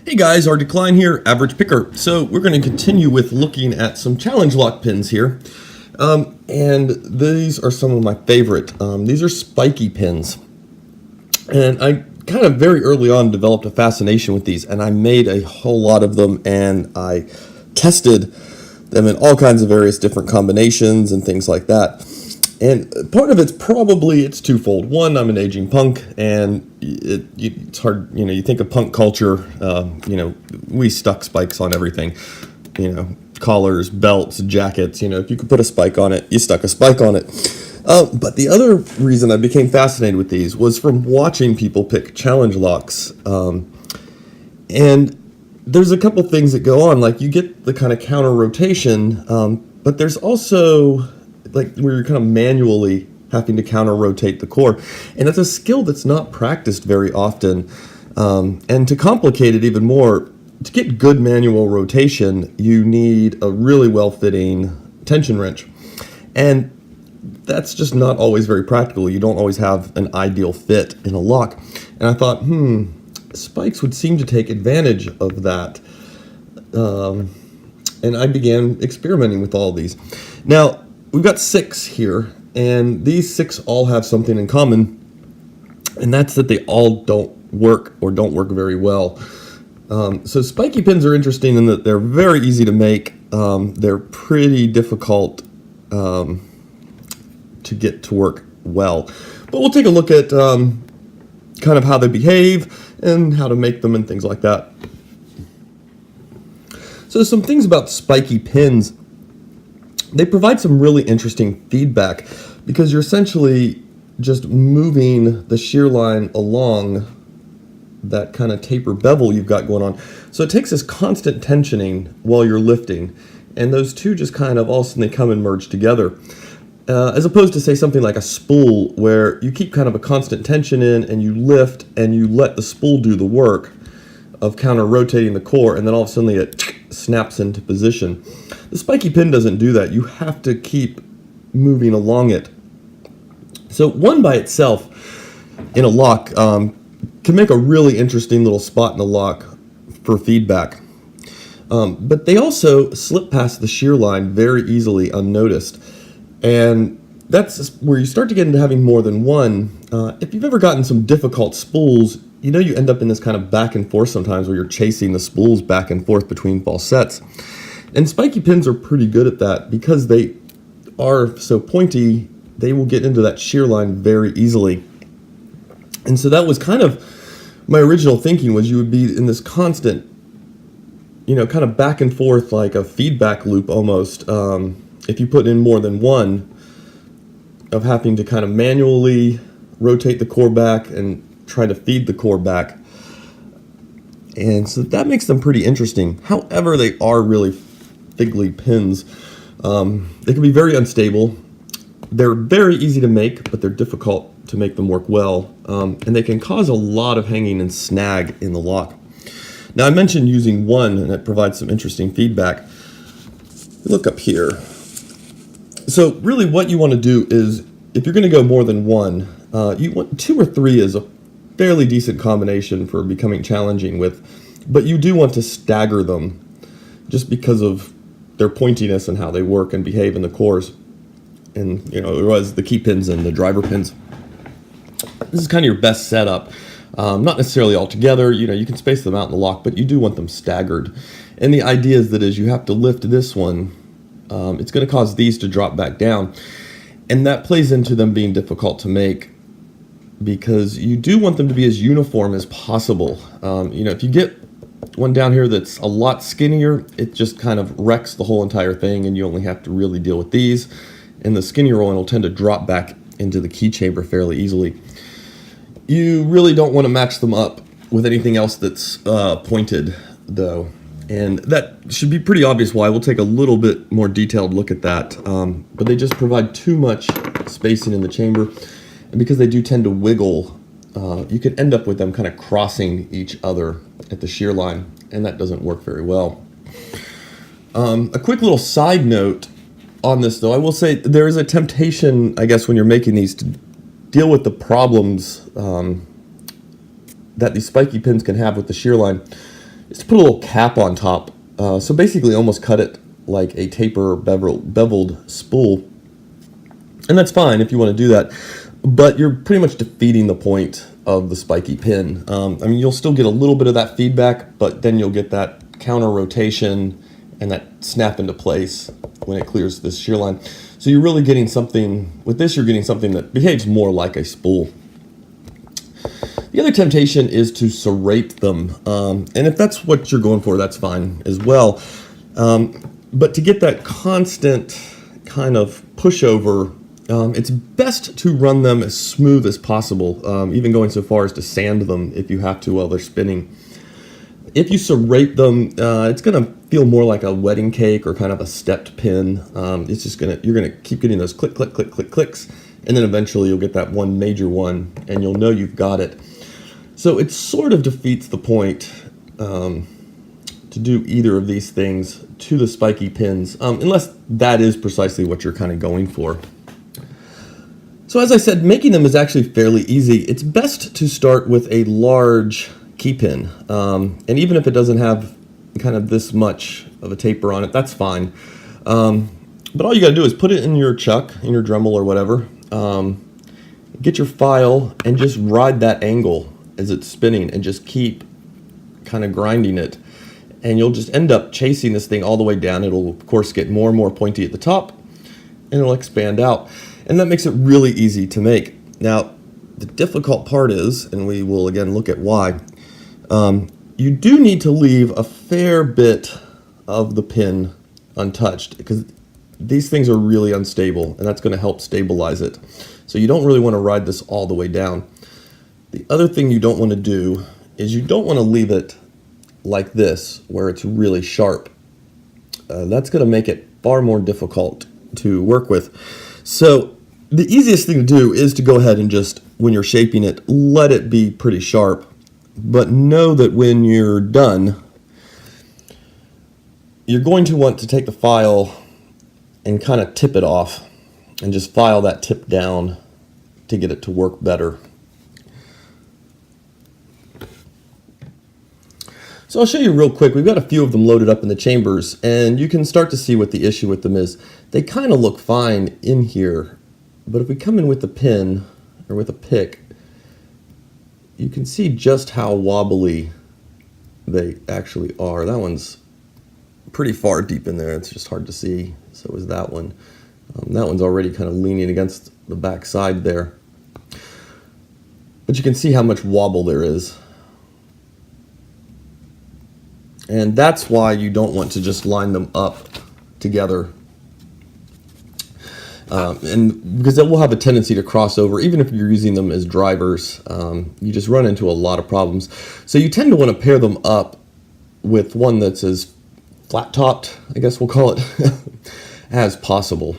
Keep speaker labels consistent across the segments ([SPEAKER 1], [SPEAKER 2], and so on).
[SPEAKER 1] Hey guys, our decline here, average picker. So we're going to continue with looking at some challenge lock pins here. And these are some of my favorite. These are spiky pins. And I kind of very early on developed a fascination with these, and I made a whole lot of them, and I tested them in all kinds of various different combinations and things like that. And part of it's twofold. One, I'm an aging punk, and it's hard, you think of punk culture, we stuck spikes on everything, collars, belts, jackets, if you could put a spike on it, you stuck a spike on it. But the other reason I became fascinated with these was from watching people pick challenge locks. And there's a couple things that go on, like you get the kind of counter rotation, but there's also like where you're kind of manually having to counter rotate the core. And it's a skill that's not practiced very often. And to complicate it even more, to get good manual rotation, you need a really well-fitting tension wrench. And that's just not always very practical. You don't always have an ideal fit in a lock. And I thought, spikes would seem to take advantage of that. And I began experimenting with all these. Now, we've got 6 here, and these 6 all have something in common, and that's that they all don't work or don't work very well. So spiky pins are interesting in that they're very easy to make. They're pretty difficult to get to work well. But we'll take a look at kind of how they behave and how to make them and things like that. So some things about spiky pins. They provide some really interesting feedback because you're essentially just moving the shear line along that kind of taper bevel you've got going on. So it takes this constant tensioning while you're lifting, and those two just kind of all of a sudden they come and merge together. As opposed to, say, something like a spool where you keep kind of a constant tension in and you lift and you let the spool do the work of counter rotating the core, and then all of a sudden it snaps into position. The spiky pin doesn't do that. You have to keep moving along it. So one by itself in a lock can make a really interesting little spot in the lock for feedback. But they also slip past the shear line very easily unnoticed. And that's where you start to get into having more than one. If you've ever gotten some difficult spools, you end up in this kind of back and forth sometimes where you're chasing the spools back and forth between falsets. And spiky pins are pretty good at that because they are so pointy, they will get into that shear line very easily. And so that was kind of my original thinking, was you would be in this constant, kind of back and forth, like a feedback loop almost, if you put in more than one, of having to kind of manually rotate the core back and try to feed the core back. And so that makes them pretty interesting. However, they are really fiddly pins. They can be very unstable. They're very easy to make, but they're difficult to make them work well. And they can cause a lot of hanging and snag in the lock. Now, I mentioned using one, and it provides some interesting feedback. Look up here. So really what you want to do is, if you're going to go more than one, you want 2 or 3 is a fairly decent combination for becoming challenging with, but you do want to stagger them just because of their pointiness and how they work and behave in the cores. And, there was the key pins and the driver pins. This is kind of your best setup. Not necessarily all together, you can space them out in the lock, but you do want them staggered. And the idea is that as you have to lift this one, it's going to cause these to drop back down. And that plays into them being difficult to make because you do want them to be as uniform as possible. If you get one down here that's a lot skinnier, it just kind of wrecks the whole entire thing, and you only have to really deal with these. And the skinnier one will tend to drop back into the key chamber fairly easily. You really don't want to match them up with anything else that's pointed, though. And that should be pretty obvious why. We'll take a little bit more detailed look at that. But they just provide too much spacing in the chamber. And because they do tend to wiggle, you can end up with them kind of crossing each other at the shear line. And that doesn't work very well. A quick little side note on this, though. I will say there is a temptation, I guess, when you're making these to deal with the problems that these spiky pins can have with the shear line. is to put a little cap on top. So basically almost cut it like a taper beveled spool. And that's fine if you want to do that, but you're pretty much defeating the point of the spiky pin. I mean, you'll still get a little bit of that feedback, but then you'll get that counter rotation and that snap into place when it clears this shear line. So you're really getting something, with this you're getting something that behaves more like a spool. The other temptation is to serrate them, and if that's what you're going for, that's fine as well. But to get that constant kind of pushover, it's best to run them as smooth as possible, even going so far as to sand them if you have to while they're spinning. If you serrate them, it's going to feel more like a wedding cake or kind of a stepped pin. It's just you're gonna keep getting those click, click, click, click, clicks, and then eventually you'll get that one major one, and you'll know you've got it. So it sort of defeats the point to do either of these things to the spiky pins, unless that is precisely what you're kind of going for. So as I said, making them is actually fairly easy. It's best to start with a large key pin, and even if it doesn't have kind of this much of a taper on it, that's fine. But all you got to do is put it in your chuck, in your Dremel or whatever, get your file and just ride that angle as it's spinning and just keep kind of grinding it. And you'll just end up chasing this thing all the way down. It'll, of course, get more and more pointy at the top, and it'll expand out. And that makes it really easy to make. Now, the difficult part is, and we will again look at why, you do need to leave a fair bit of the pin untouched, because these things are really unstable, and that's going to help stabilize it. So you don't really want to ride this all the way down. The other thing you don't want to do is you don't want to leave it like this, where it's really sharp. That's going to make it far more difficult to work with. So the easiest thing to do is to go ahead and just, when you're shaping it, let it be pretty sharp. But know that when you're done, you're going to want to take the file and kind of tip it off and just file that tip down to get it to work better. So I'll show you real quick. We've got a few of them loaded up in the chambers, and you can start to see what the issue with them is. They kind of look fine in here, but if we come in with the pin or with a pick, you can see just how wobbly they actually are. That one's pretty far deep in there. It's just hard to see. So is that one. That one's already kind of leaning against the back side there. But you can see how much wobble there is. And that's why you don't want to just line them up together. And because it will have a tendency to cross over, even if you're using them as drivers, you just run into a lot of problems. So you tend to want to pair them up with one that's as flat-topped, I guess we'll call it, as possible.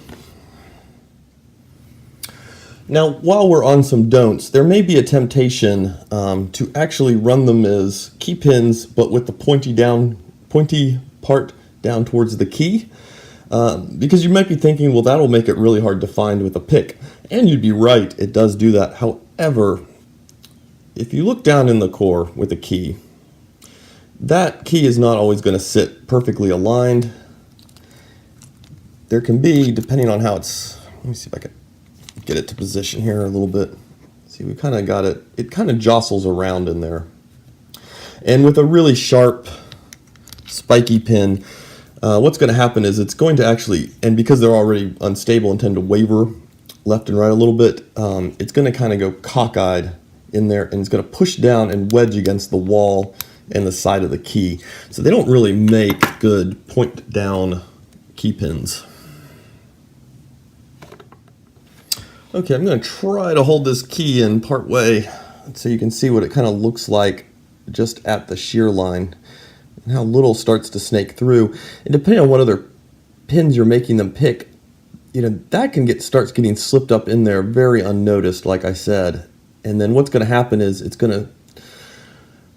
[SPEAKER 1] Now, while we're on some don'ts, there may be a temptation to actually run them as key pins, but with the pointy part down towards the key. Because you might be thinking, well, that'll make it really hard to find with a pick. And you'd be right, it does do that. However, if you look down in the core with a key, that key is not always going to sit perfectly aligned. There can be, depending on how it's, let me see if I can get it to position here a little bit. See, we kind of got it, it kind of jostles around in there. And with a really sharp, spiky pin, what's going to happen is it's going to actually, and because they're already unstable and tend to waver left and right a little bit, it's going to kind of go cockeyed in there, and it's going to push down and wedge against the wall and the side of the key. So they don't really make good point down key pins. Okay, I'm going to try to hold this key in part way so you can see what it kind of looks like just at the shear line and how little starts to snake through. And depending on what other pins you're making them pick, you know, that can starts getting slipped up in there very unnoticed, like I said. And then what's going to happen is it's going to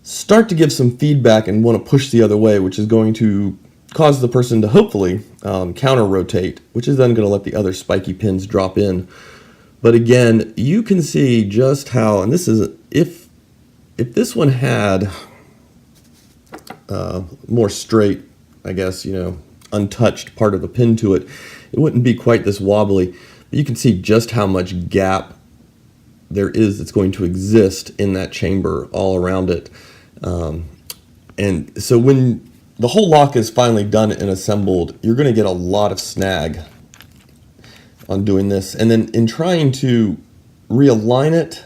[SPEAKER 1] start to give some feedback and want to push the other way, which is going to cause the person to hopefully counter rotate, which is then going to let the other spiky pins drop in. But again, you can see just how, and this is, if this one had more straight, I guess, untouched part of the pin to it, it wouldn't be quite this wobbly. But you can see just how much gap there is that's going to exist in that chamber all around it. And so when the whole lock is finally done and assembled, you're going to get a lot of snag on doing this. And then in trying to realign it,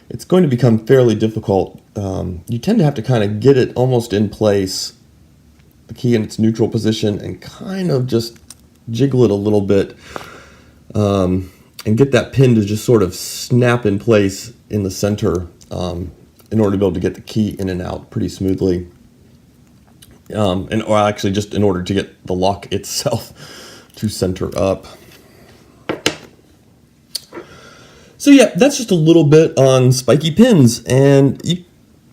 [SPEAKER 1] it's going to become fairly difficult. You tend to have to kind of get it almost in place, the key in its neutral position, and kind of just jiggle it a little bit, and get that pin to just sort of snap in place in the center, in order to be able to get the key in and out pretty smoothly. Or actually just in order to get the lock itself to center up. So yeah, that's just a little bit on spiky pins, and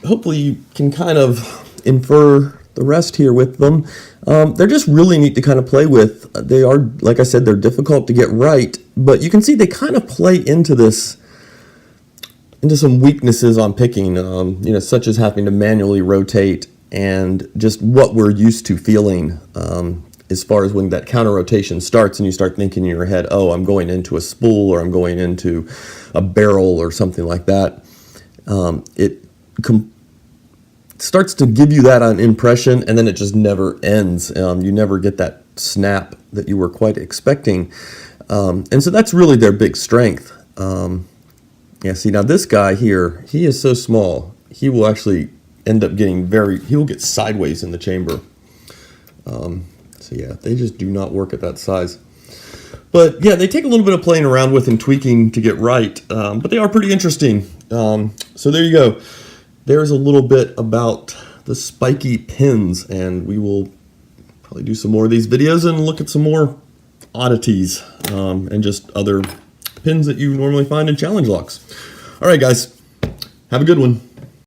[SPEAKER 1] hopefully you can kind of infer the rest here with them. They're just really neat to kind of play with. They are, like I said, they're difficult to get right, but you can see they kind of play into some weaknesses on picking, such as having to manually rotate and just what we're used to feeling as far as when that counter rotation starts and you start thinking in your head, oh, I'm going into a spool or I'm going into a barrel or something like that. It starts to give you that impression, and then it just never ends. You never get that snap that you were quite expecting. And so that's really their big strength. See, now this guy here, he is so small, he will actually end up getting he will get sideways in the chamber. So yeah, they just do not work at that size. But yeah, they take a little bit of playing around with and tweaking to get right, but they are pretty interesting. So there you go. There's a little bit about the spiky pins, and we will probably do some more of these videos and look at some more oddities and just other pins that you normally find in challenge locks. All right, guys, have a good one.